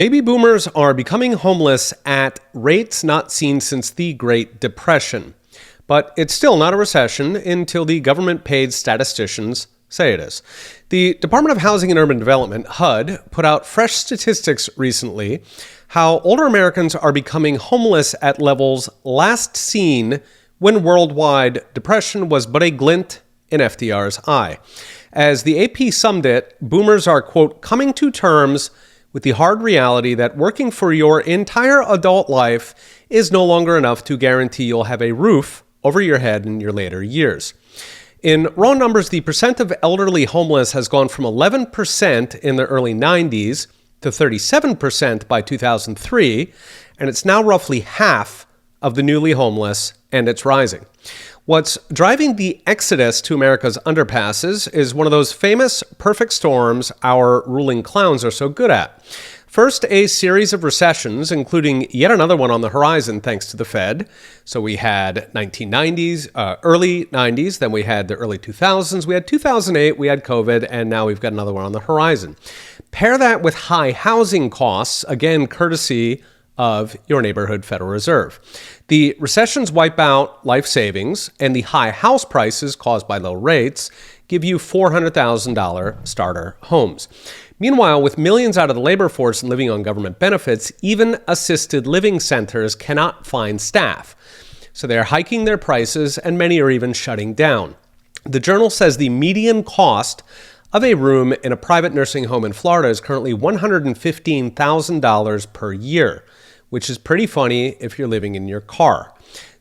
Baby boomers are becoming homeless at rates not seen since the Great Depression. But it's still not a recession until the government-paid statisticians say it is. The Department of Housing and Urban Development, HUD, put out fresh statistics recently how older Americans are becoming homeless at levels last seen when worldwide depression was but a glint in FDR's eye. As the AP summed it, boomers are, quote, coming to terms with the hard reality that working for your entire adult life is no longer enough to guarantee you'll have a roof over your head in your later years. In raw numbers, the percent of elderly homeless has gone from 11% in the early 90s to 37% by 2003, and it's now roughly half of the newly homeless, and it's rising. What's driving the exodus to America's underpasses is one of those famous perfect storms our ruling clowns are so good at. First, a series of recessions, including yet another one on the horizon thanks to the Fed. So we had 1990s, early 90s, then we had the early 2000s, we had 2008, we had COVID, and now we've got another one on the horizon. Pair that with high housing costs, again, courtesy of your neighborhood Federal Reserve. The recessions wipe out life savings, and the high house prices caused by low rates give you $400,000 starter homes. Meanwhile, with millions out of the labor force and living on government benefits, even assisted living centers cannot find staff. So they're hiking their prices, and many are even shutting down. The Journal says the median cost of a room in a private nursing home in Florida is currently $115,000 per year, which is pretty funny if you're living in your car.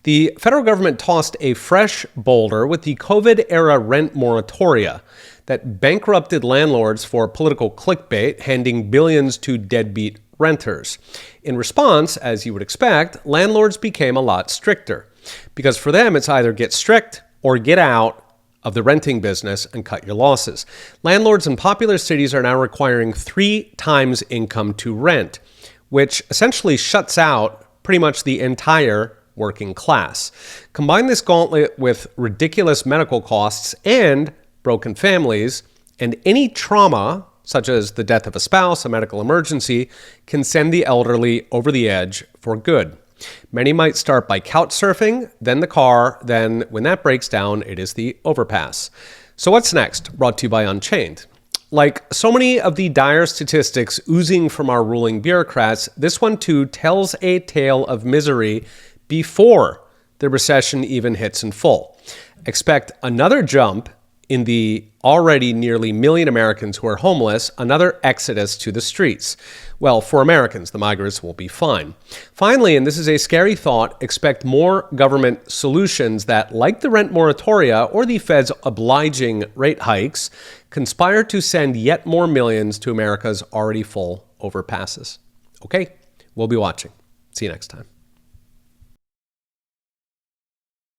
The federal government tossed a fresh boulder with the COVID-era rent moratoria that bankrupted landlords for political clickbait, handing billions to deadbeat renters. In response, as you would expect, landlords became a lot stricter, because for them it's either get strict or get out of the renting business and cut your losses. Landlords in popular cities are now requiring 3 times income to rent, which essentially shuts out pretty much the entire working class. Combine this gauntlet with ridiculous medical costs and broken families, and any trauma, such as the death of a spouse, a medical emergency, can send the elderly over the edge for good. Many might start by couch surfing, then the car, then when that breaks down, it is the overpass. So what's next? Brought to you by Unchained. Like so many of the dire statistics oozing from our ruling bureaucrats, this one too tells a tale of misery before the recession even hits in full. Expect another jump in the already nearly million Americans who are homeless, another exodus to the streets. Well, for Americans, the migrants will be fine. Finally, and this is a scary thought, expect more government solutions that, like the rent moratoria or the Fed's obliging rate hikes, conspire to send yet more millions to America's already full overpasses. Okay, we'll be watching. See you next time.